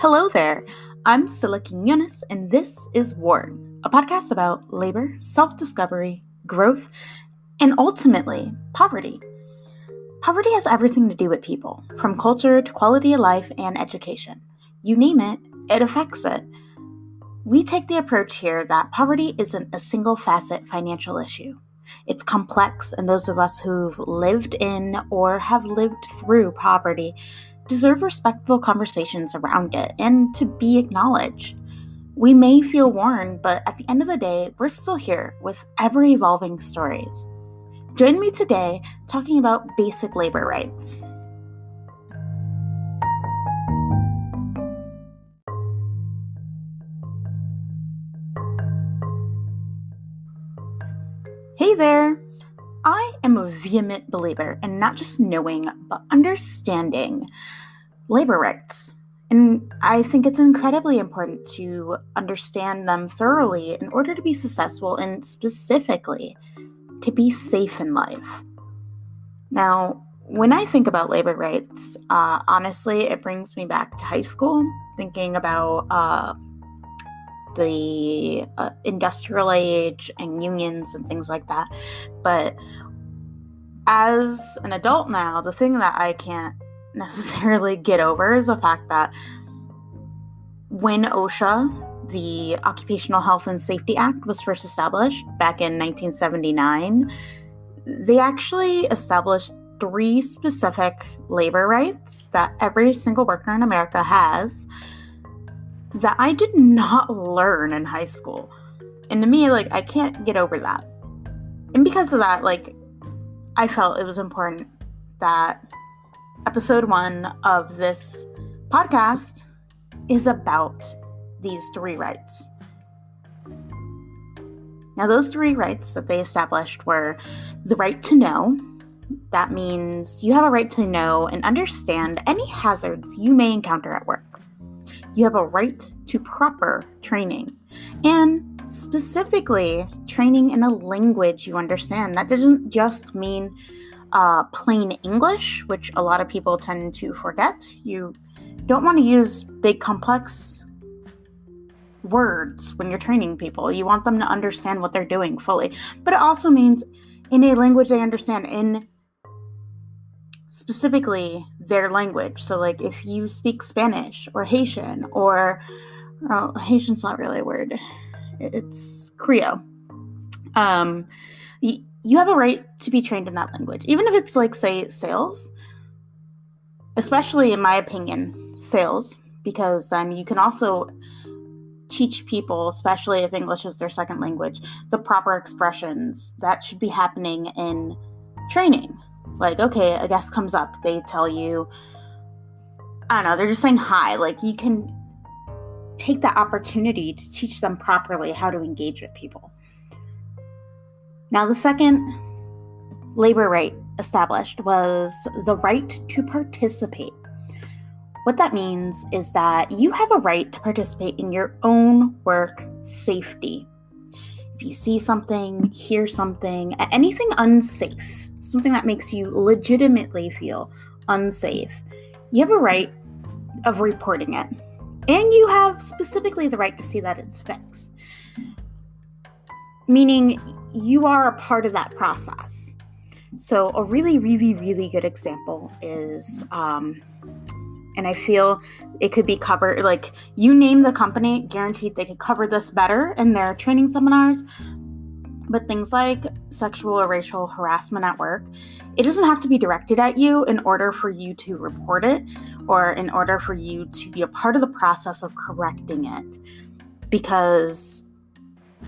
Hello there. I'm Silla Quiñones, and this is Worn, a podcast about labor, self-discovery, growth, and ultimately, poverty. Poverty has everything to do with people, from culture to quality of life and education. You name it, it affects it. We take the approach here that poverty isn't a single facet financial issue. It's complex, and those of us who've lived in or have lived through poverty deserve respectful conversations around it and to be acknowledged. We may feel worn, but at the end of the day, we're still here with ever-evolving stories. Join me today talking about basic labor rights. Hey there! I am a vehement believer in not just knowing, but understanding labor rights. And I think it's incredibly important to understand them thoroughly in order to be successful and specifically to be safe in life. Now, when I think about labor rights, honestly, it brings me back to high school, thinking about the industrial age and unions and things like that. But as an adult now, the thing that I can't necessarily get over is the fact that when OSHA, the Occupational Health and Safety Act, was first established back in 1979, they actually established 3 specific labor rights that every single worker in America has that I did not learn in high school. And to me, I can't get over that. And because of that, I felt it was important that episode 1 of this podcast is about these 3 rights. Now, those 3 rights that they established were the right to know. That means you have a right to know and understand any hazards you may encounter at work. You have a right to proper training, and specifically training in a language you understand. That doesn't just mean plain English, which a lot of people tend to forget. You don't want to use big, complex words when you're training people. You want them to understand what they're doing fully. But it also means in a language they understand, in specifically their language. So if you speak Spanish or Haitian, or Haitian's not really a word, it's Creole. You have a right to be trained in that language, even if it's say sales, especially in my opinion, sales, because then you can also teach people, especially if English is their second language, the proper expressions that should be happening in training. Okay, a guest comes up, they tell you, I don't know, they're just saying hi. You can take that opportunity to teach them properly how to engage with people. Now, the second labor right established was the right to participate. What that means is that you have a right to participate in your own work safety. If you see something, hear something, anything unsafe, something that makes you legitimately feel unsafe, you have a right of reporting it. And you have specifically the right to see that it's fixed. Meaning you are a part of that process. So a really, really, really good example is, and I feel it could be covered, you name the company, guaranteed they could cover this better in their training seminars. But things like sexual or racial harassment at work, it doesn't have to be directed at you in order for you to report it or in order for you to be a part of the process of correcting it, because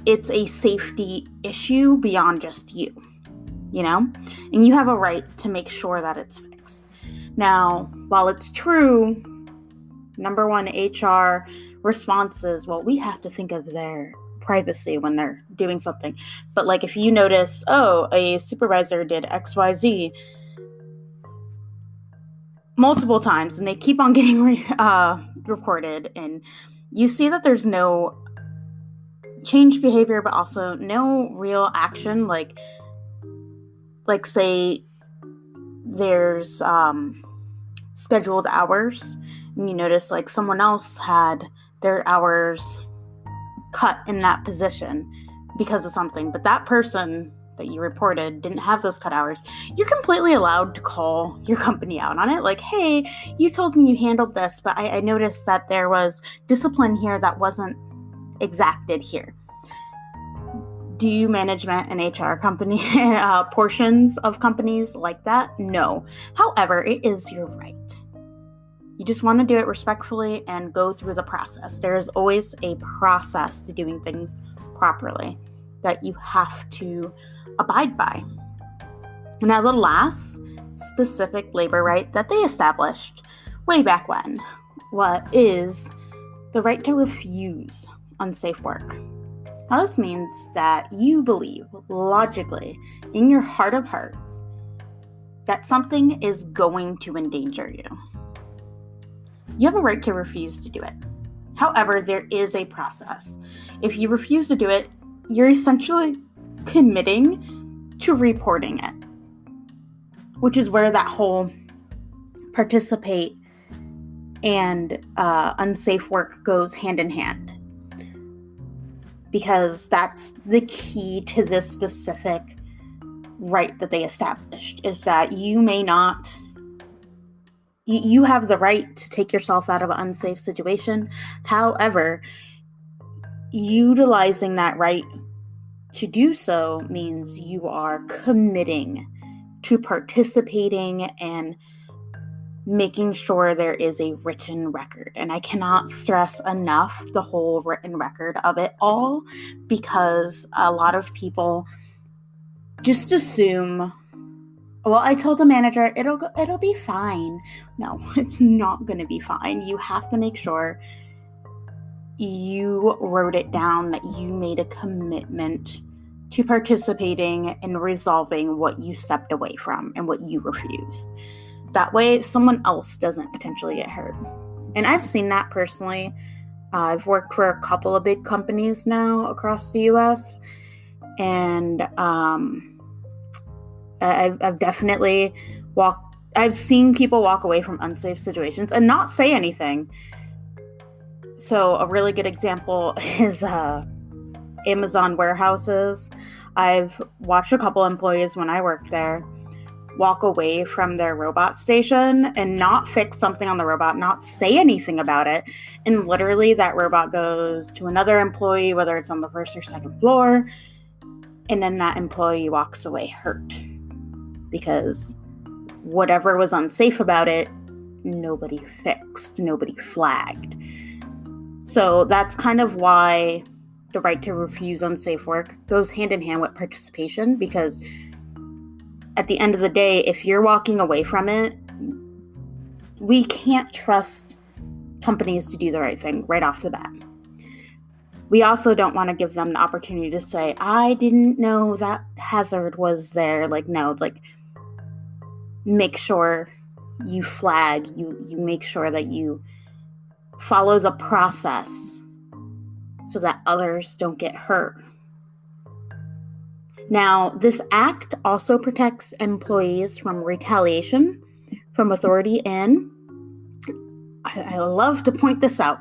it's a safety issue beyond just you, and you have a right to make sure that it's fixed. Now, while it's true, number one, HR responses, well, we have to think of their privacy when they're doing something. But if you notice, a supervisor did XYZ multiple times and they keep on getting reported, and you see that there's no change behavior, but also no real action, say there's scheduled hours and you notice like someone else had their hours cut in that position because of something, but that person that you reported didn't have those cut hours, you're completely allowed to call your company out on it. Like, hey, you told me you handled this, but I noticed that there was discipline here that wasn't exacted here. Do you management and HR company portions of companies like that? No. However, it is your right. You just want to do it respectfully and go through the process. There is always a process to doing things properly that you have to abide by. Now, the last specific labor right that they established way back when, what is the right to refuse unsafe work. Now, this means that you believe logically in your heart of hearts that something is going to endanger you. You have a right to refuse to do it. However, there is a process. If you refuse to do it, you're essentially committing to reporting it, which is where that whole participate and unsafe work goes hand in hand. Because that's the key to this specific right that they established, is that you may not, you have the right to take yourself out of an unsafe situation. However, utilizing that right to do so means you are committing to participating and making sure there is a written record. And I cannot stress enough the whole written record of it all, because a lot of people just assume, well, I told the manager it'll be fine. No, it's not going to be fine. You have to make sure you wrote it down, that you made a commitment to participating and resolving what you stepped away from and what you refused. That way, someone else doesn't potentially get hurt. And I've seen that personally. I've worked for a couple of big companies now across the U.S. And I've definitely I've seen people walk away from unsafe situations and not say anything. So a really good example is Amazon warehouses. I've watched a couple employees when I worked there walk away from their robot station and not fix something on the robot, not say anything about it. And literally that robot goes to another employee, whether it's on the first or second floor. And then that employee walks away hurt because whatever was unsafe about it, nobody fixed, nobody flagged. So that's kind of why the right to refuse unsafe work goes hand in hand with participation, because at the end of the day, if you're walking away from it, we can't trust companies to do the right thing right off the bat. We also don't want to give them the opportunity to say, I didn't know that hazard was there. Like, no, like, make sure you flag, you make sure that you follow the process so that others don't get hurt. Now, this act also protects employees from retaliation from authority, and I love to point this out.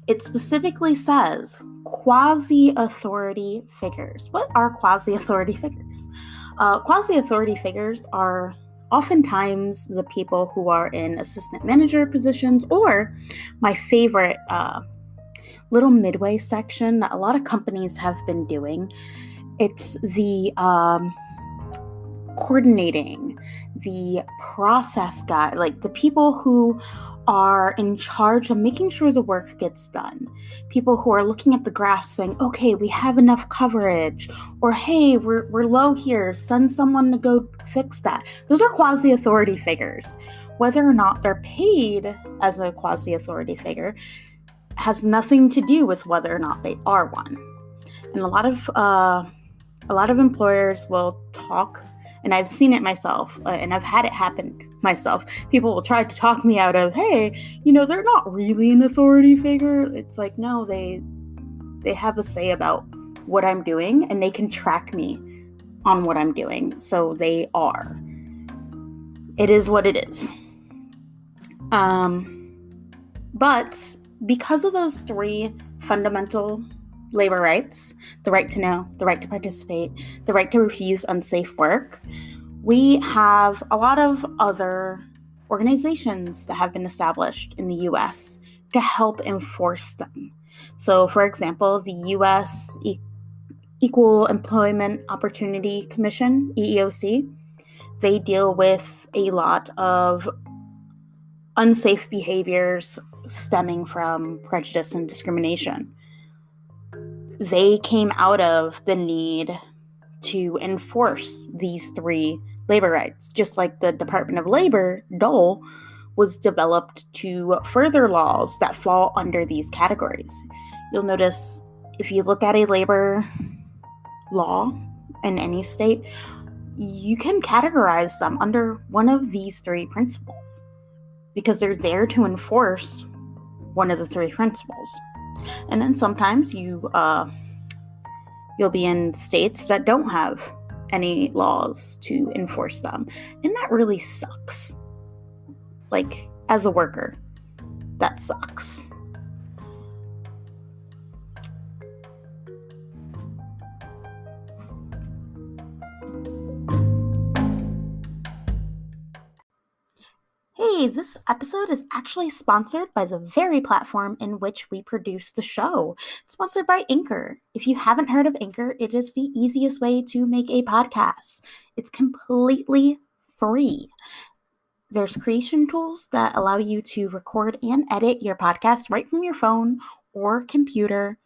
It specifically says quasi-authority figures. What are quasi-authority figures? Quasi-authority figures are oftentimes the people who are in assistant manager positions, or my favorite little midway section that a lot of companies have been doing. It's the coordinating, the process guy, like the people who are in charge of making sure the work gets done. People who are looking at the graphs saying, okay, we have enough coverage, or hey, we're low here, send someone to go fix that. Those are quasi-authority figures. Whether or not they're paid as a quasi-authority figure has nothing to do with whether or not they are one. And a lot of employers will talk, and I've seen it myself, and I've had it happen myself. People will try to talk me out of, hey, they're not really an authority figure. It's like, no, they have a say about what I'm doing, and they can track me on what I'm doing. So they are. It is what it is. But because of those three fundamental labor rights, the right to know, the right to participate, the right to refuse unsafe work, we have a lot of other organizations that have been established in the US to help enforce them. So, for example, the US Equal Employment Opportunity Commission, EEOC, they deal with a lot of unsafe behaviors stemming from prejudice and discrimination. They came out of the need to enforce these three labor rights, just like the Department of Labor, DOLE, was developed to further laws that fall under these categories. You'll notice if you look at a labor law in any state, you can categorize them under one of these three principles because they're there to enforce one of the three principles. And then sometimes you'll be in states that don't have any laws to enforce them, and that really sucks. Like, as a worker, that sucks. Hey, this episode is actually sponsored by the very platform in which we produce the show. It's sponsored by Anchor. If you haven't heard of Anchor, it is the easiest way to make a podcast. It's completely free. There's creation tools that allow you to record and edit your podcast right from your phone or computer.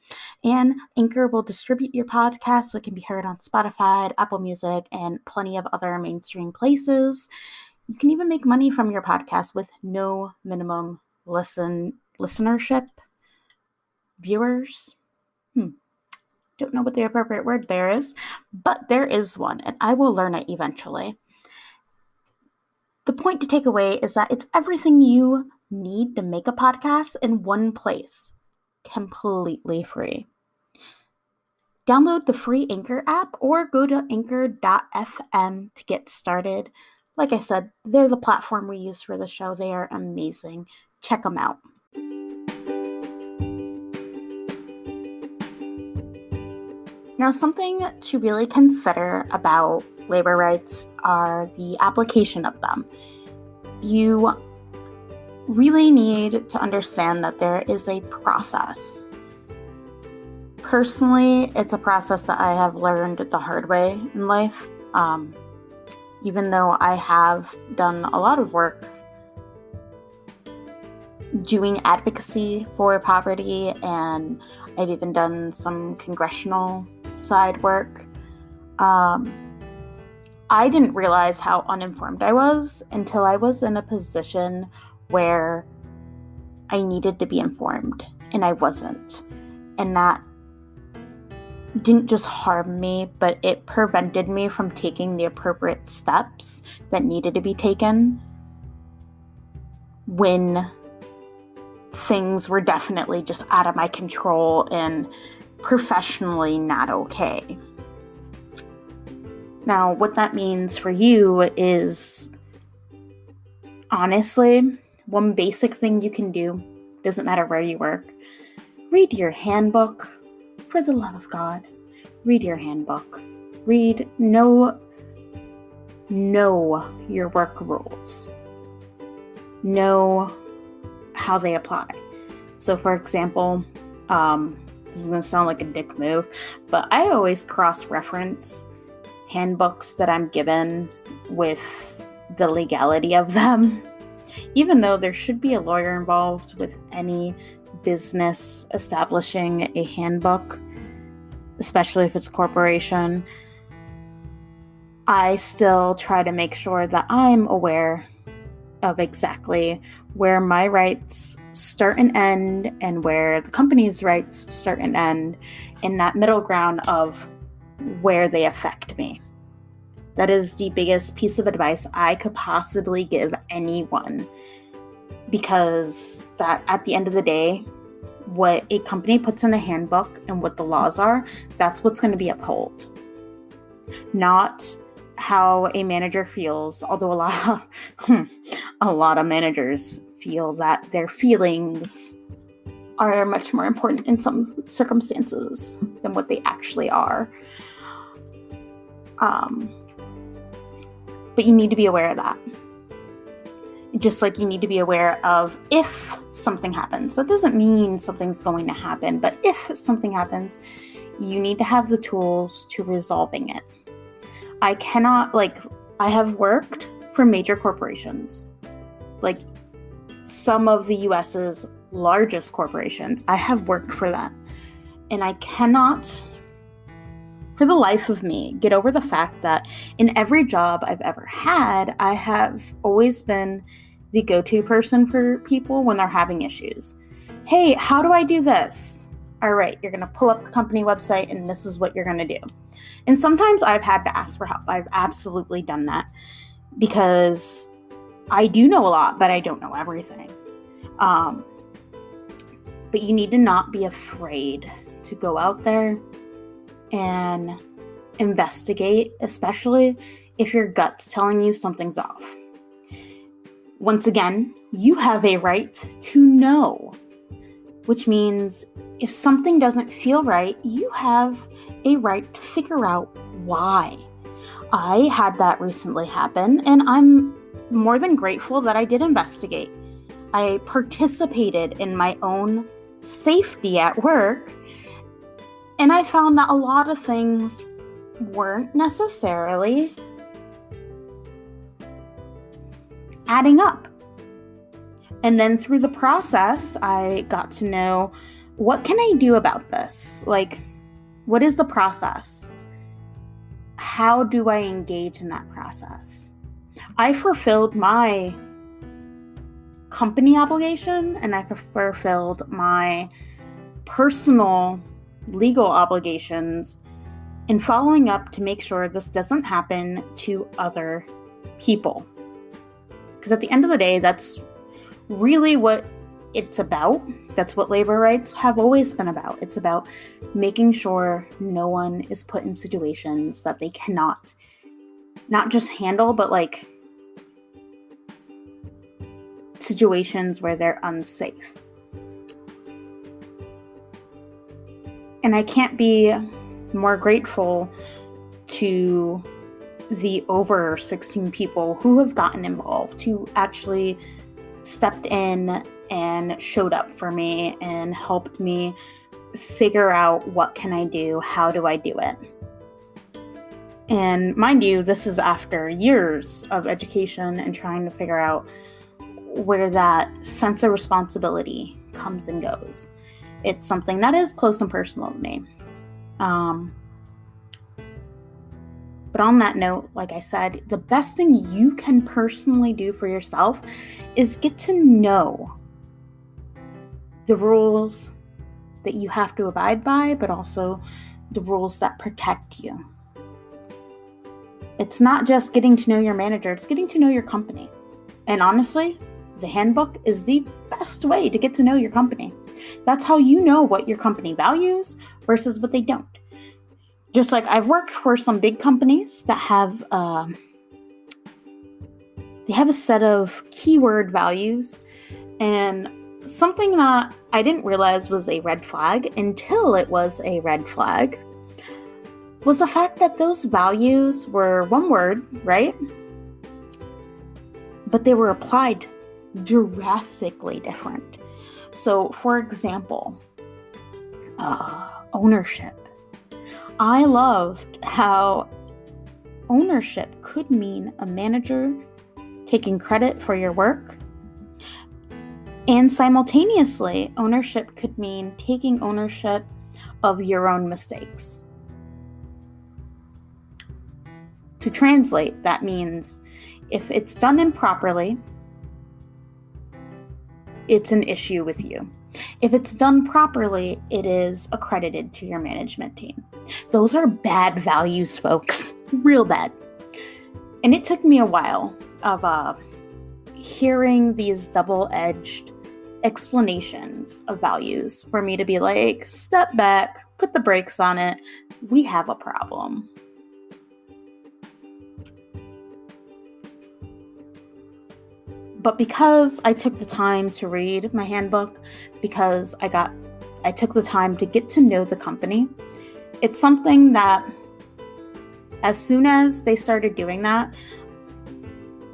And Anchor will distribute your podcast so it can be heard on Spotify, Apple Music, and plenty of other mainstream places. You can even make money from your podcast with no minimum listenership, viewers. Don't know what the appropriate word there is, but there is one, and I will learn it eventually. The point to take away is that it's everything you need to make a podcast in one place, completely free. Download the free Anchor app or go to anchor.fm to get started. Like I said, they're the platform we use for the show. They are amazing. Check them out. Now, something to really consider about labor rights are the application of them. You really need to understand that there is a process. Personally, it's a process that I have learned the hard way in life. Even though I have done a lot of work doing advocacy for poverty, and I've even done some congressional side work, I didn't realize how uninformed I was until I was in a position where I needed to be informed, and I wasn't. And that didn't just harm me, but it prevented me from taking the appropriate steps that needed to be taken when things were definitely just out of my control and professionally not okay. Now, what that means for you is, honestly, one basic thing you can do, doesn't matter where you work, read your handbook. For the love of God, read your handbook. Know your work rules. Know how they apply. So, for example, this is going to sound like a dick move, but I always cross-reference handbooks that I'm given with the legality of them. Even though there should be a lawyer involved with any business establishing a handbook, especially if it's a corporation, I still try to make sure that I'm aware of exactly where my rights start and end and where the company's rights start and end, in that middle ground of where they affect me. That is the biggest piece of advice I could possibly give anyone, because that, at the end of the day, what a company puts in a handbook and what the laws are, that's what's going to be upheld. Not how a manager feels, although a lot of managers feel that their feelings are much more important in some circumstances than what they actually are. But you need to be aware of that. Just like you need to be aware of if something happens. That doesn't mean something's going to happen, but if something happens, you need to have the tools to resolving it. I have worked for major corporations, like some of the US's largest corporations. I have worked for them, and I cannot, for the life of me, get over the fact that in every job I've ever had, I have always been the go-to person for people when they're having issues. Hey, how do I do this? All right, you're going to pull up the company website and this is what you're going to do. And sometimes I've had to ask for help. I've absolutely done that because I do know a lot, but I don't know everything. But you need to not be afraid to go out there and investigate, especially if your gut's telling you something's off. Once again, you have a right to know, which means if something doesn't feel right, you have a right to figure out why. I had that recently happen, and I'm more than grateful that I did investigate. I participated in my own safety at work, and I found that a lot of things weren't necessarily adding up. And then through the process, I got to know, what can I do about this? Like, what is the process? How do I engage in that process? I fulfilled my company obligation, and I fulfilled my personal legal obligations in following up to make sure this doesn't happen to other people. Because at the end of the day, that's really what it's about. That's what labor rights have always been about. It's about making sure no one is put in situations that they cannot not just handle, but like situations where they're unsafe. And I can't be more grateful to the over 16 people who have gotten involved, who actually stepped in and showed up for me and helped me figure out what can I do, how do I do it. And mind you, this is after years of education and trying to figure out where that sense of responsibility comes and goes. It's something that is close and personal to me. But on that note, like I said, the best thing you can personally do for yourself is get to know the rules that you have to abide by, but also the rules that protect you. It's not just getting to know your manager, it's getting to know your company. And honestly, the handbook is the best way to get to know your company. That's how you know what your company values versus what they don't. Just like I've worked for some big companies that have a set of keyword values, and something that I didn't realize was a red flag until it was a red flag was the fact that those values were one word, right? But they were applied drastically different. So, for example, ownership. I loved how ownership could mean a manager taking credit for your work, and simultaneously, ownership could mean taking ownership of your own mistakes. To translate, that means if it's done improperly, it's an issue with you. If it's done properly, it is accredited to your management team. Those are bad values, folks. Real bad. And it took me a while of hearing these double-edged explanations of values for me to be like, step back, put the brakes on it. We have a problem. But because I took the time to read my handbook, because I took the time to get to know the company, it's something that as soon as they started doing that,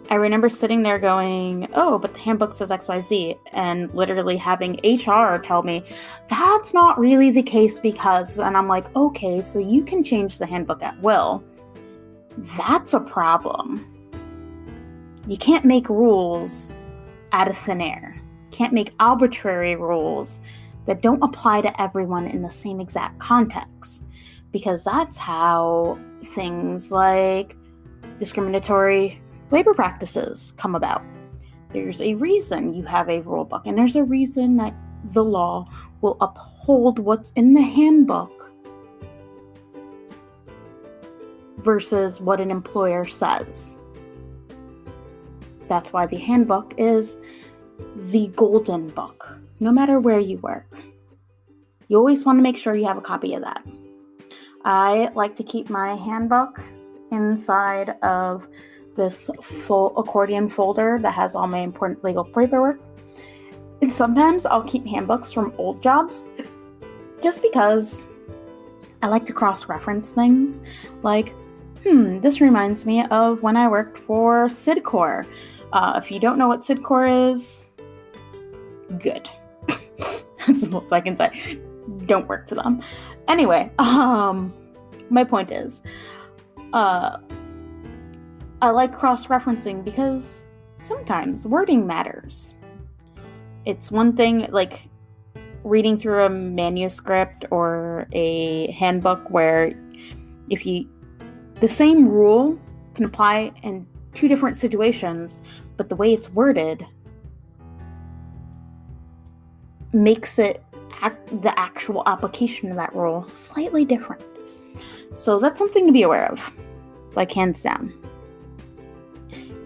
I remember sitting there going, oh, but the handbook says XYZ, and literally having HR tell me, that's not really the case because, and I'm like, okay, so you can change the handbook at will. That's a problem. You can't make rules out of thin air. You can't make arbitrary rules that don't apply to everyone in the same exact context, because that's how things like discriminatory labor practices come about. There's a reason you have a rule book, and there's a reason that the law will uphold what's in the handbook versus what an employer says. That's why the handbook is the golden book, no matter where you work. You always want to make sure you have a copy of that. I like to keep my handbook inside of this full accordion folder that has all my important legal paperwork. And sometimes I'll keep handbooks from old jobs just because I like to cross-reference things. Like, this reminds me of when I worked for Sidcor. If you don't know what Sidcor is, good. That's the most I can say. Don't work for them. Anyway, my point is, I like cross-referencing because sometimes wording matters. It's one thing, like reading through a manuscript or a handbook where the same rule can apply in two different situations, but the way it's worded makes it the actual application of that rule slightly different. So that's something to be aware of, like hands down.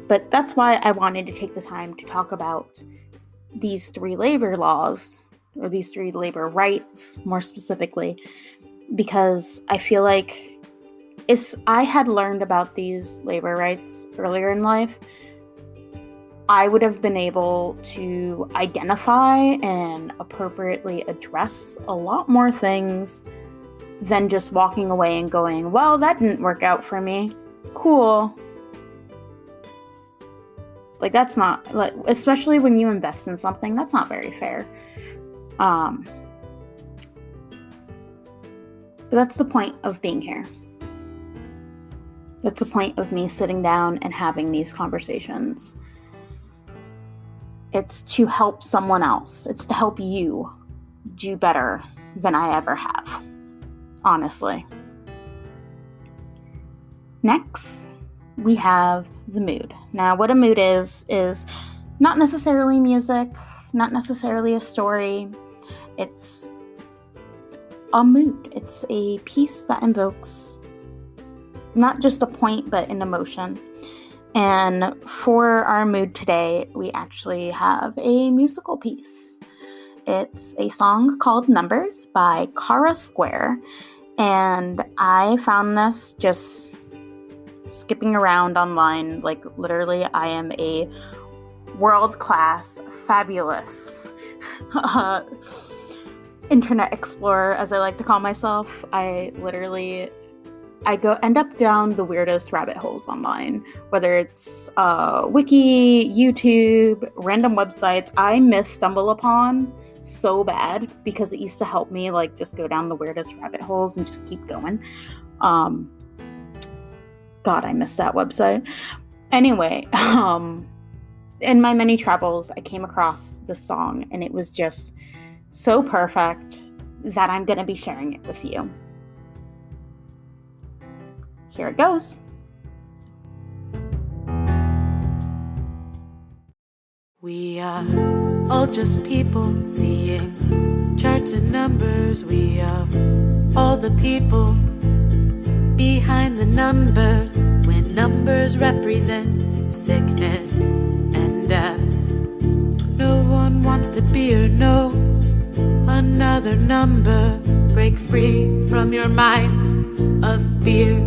But that's why I wanted to take the time to talk about these 3 labor laws, or these 3 labor rights more specifically, because I feel like if I had learned about these labor rights earlier in life, I would have been able to identify and appropriately address a lot more things than just walking away and going, well, that didn't work out for me. Cool. Like, that's not, like, especially when you invest in something, that's not very fair. But that's the point of being here. That's the point of me sitting down and having these conversations. It's to help someone else. It's to help you do better than I ever have. Honestly. Next, we have the mood. Now, what a mood is not necessarily music, not necessarily a story. It's a mood. It's a piece that invokes not just a point, but an emotion. And for our mood today, we actually have a musical piece. It's a song called Numbers by Kara Square. And I found this just skipping around online. Like, literally, I am a world-class, fabulous internet explorer, as I like to call myself. I end up down the weirdest rabbit holes online, whether it's Wiki, YouTube, random websites. I miss StumbleUpon so bad because it used to help me like just go down the weirdest rabbit holes and just keep going. God, I miss that website. Anyway, in my many travels, I came across this song and it was just so perfect that I'm going to be sharing it with you. Here it goes. We are all just people seeing charts and numbers. We are all the people behind the numbers. When numbers represent sickness and death, no one wants to be or know another number. Break free from your mind of fear.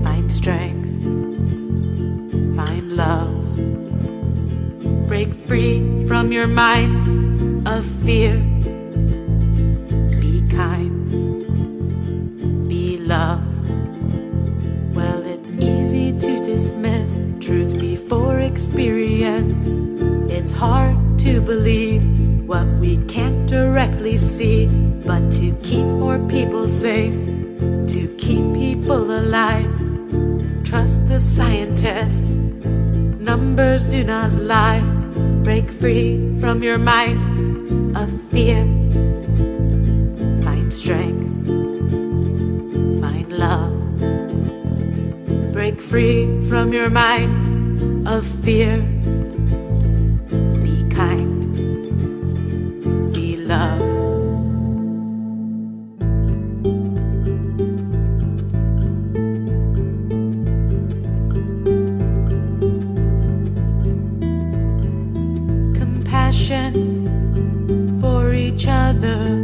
Find strength, find love, Break free from your mind of fear. Be kind, be love. Well, it's easy to dismiss truth before experience. It's hard to believe what we can't directly see, but to keep more people safe, to keep people alive, trust the scientists. Numbers do not lie. Break free from your mind of fear. Find strength, find love. Break free from your mind of fear. Be kind, be love. Compassion for each other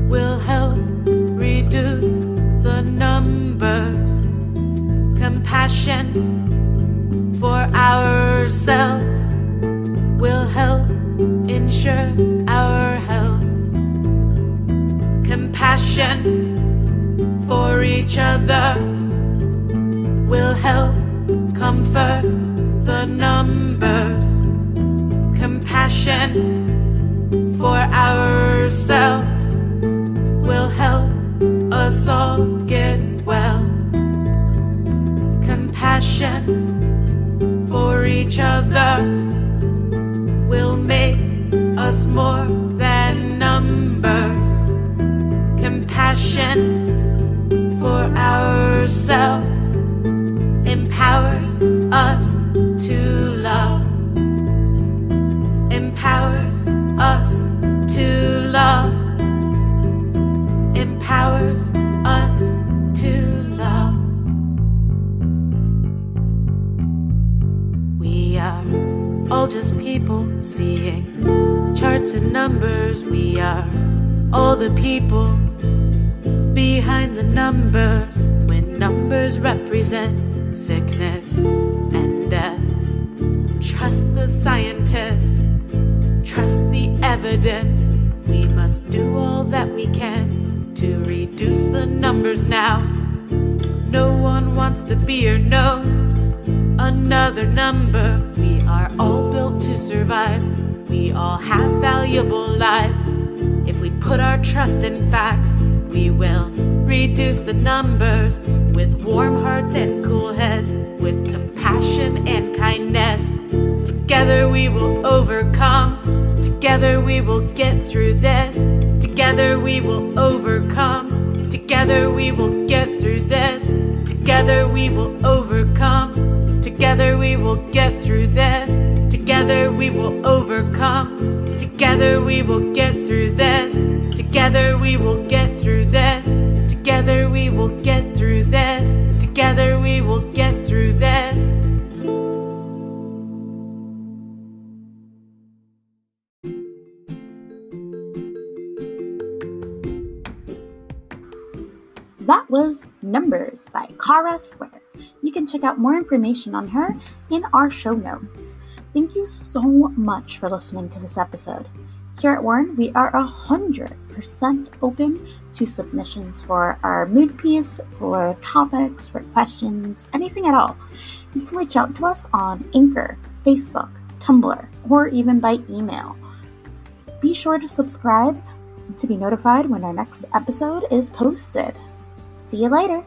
will help reduce the numbers. Compassion for ourselves will help ensure our health. Compassion for each other will help comfort the numbers. Compassion for ourselves will help us all get well. Compassion for each other will make us more than numbers. Compassion for ourselves empowers us to love. Empowers us to love. Empowers us to love. We are all just people seeing charts and numbers. We are all the people behind the numbers. When numbers represent sickness and death, trust the scientists. Trust the evidence. We must do all that we can to reduce the numbers now. No one wants to be or know another number. We are all built to survive. We all have valuable lives. If we put our trust in facts, we will reduce the numbers with warm hearts and cool heads, with compassion and kindness. Together we will overcome. Together we will get through this. Together we will overcome. Together we will get through this. Together we will overcome. Together we will get through this. Together we will overcome. Together we will get through this. Together we will get through this. Together we will get through this. Together we will get through this. That was Numbers by Kara Square. You can check out more information on her in our show notes. Thank you so much for listening to this episode. Here at Warren, we are 100% open to submissions for our mood piece, for topics, for questions, anything at all. You can reach out to us on Anchor, Facebook, Tumblr, or even by email. Be sure to subscribe to be notified when our next episode is posted. See you later.